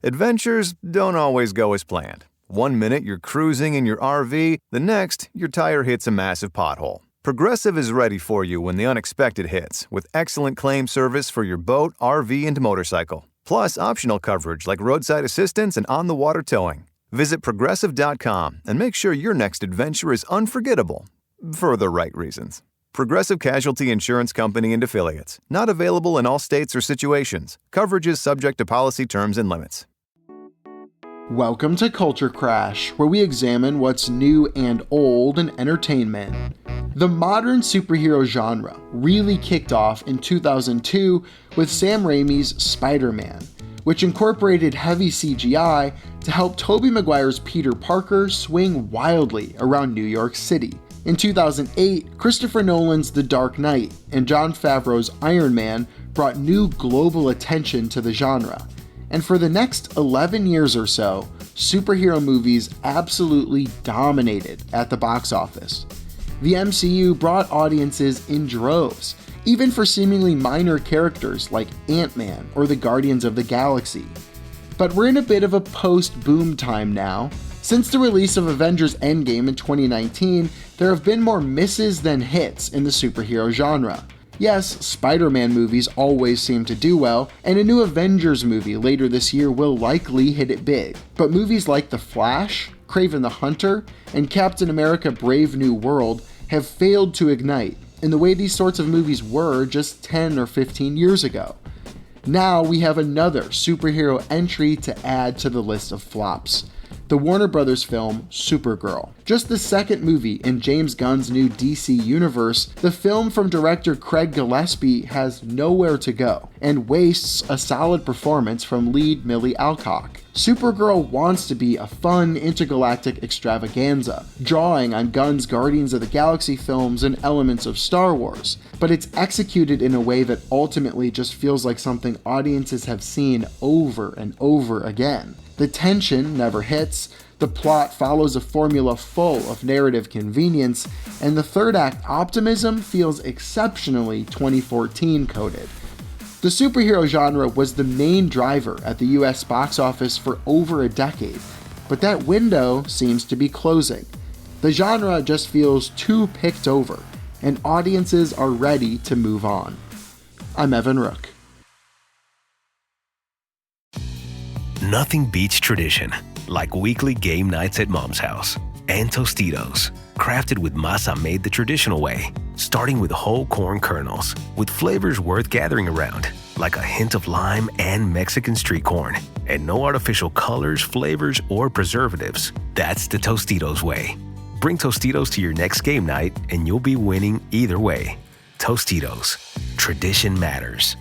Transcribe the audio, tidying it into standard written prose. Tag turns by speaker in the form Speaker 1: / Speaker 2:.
Speaker 1: Adventures don't always go as planned. One minute you're cruising in your RV, the next, your tire hits a massive pothole. Progressive is ready for you when the unexpected hits, with excellent claim service for your boat, RV, and motorcycle. Plus, optional coverage like roadside assistance and on-the-water towing. Visit Progressive.com and make sure your next adventure is unforgettable, for the right reasons. Progressive Casualty Insurance Company and Affiliates. Not available in all states or situations. Coverage is subject to policy terms and limits.
Speaker 2: Welcome to Culture Crash, where we examine what's new and old in entertainment. The modern superhero genre really kicked off in 2002 with Sam Raimi's Spider-Man, which incorporated heavy CGI to help Tobey Maguire's Peter Parker swing wildly around New York City. In 2008, Christopher Nolan's The Dark Knight and Jon Favreau's Iron Man brought new global attention to the genre. And for the next 11 years or so, superhero movies absolutely dominated at the box office. The MCU brought audiences in droves, even for seemingly minor characters like Ant-Man or the Guardians of the Galaxy. But we're in a bit of a post-boom time now. Since the release of Avengers Endgame in 2019, there have been more misses than hits in the superhero genre. Yes, Spider-Man movies always seem to do well, and a new Avengers movie later this year will likely hit it big. But movies like The Flash, Kraven the Hunter, and Captain America Brave New World have failed to ignite in the way these sorts of movies were just 10 or 15 years ago. Now we have another superhero entry to add to the list of flops. The Warner Brothers film Supergirl. Just the second movie in James Gunn's new DC universe, the film from director Craig Gillespie has nowhere to go and wastes a solid performance from lead Millie Alcock. Supergirl wants to be a fun intergalactic extravaganza, drawing on Gunn's Guardians of the Galaxy films and elements of Star Wars, but it's executed in a way that ultimately just feels like something audiences have seen over and over again. The tension never hits, the plot follows a formula full of narrative convenience, and the third act optimism feels exceptionally 2014 coded. The superhero genre was the main driver at the US box office for over a decade, but that window seems to be closing. The genre just feels too picked over, and audiences are ready to move on. I'm Evan Rook.
Speaker 3: Nothing beats tradition, like weekly game nights at Mom's house. And Tostitos, crafted with masa made the traditional way, starting with whole corn kernels, with flavors worth gathering around, like a hint of lime and Mexican street corn, and no artificial colors, flavors, or preservatives. That's the Tostitos way. Bring Tostitos to your next game night, and you'll be winning either way. Tostitos, tradition matters.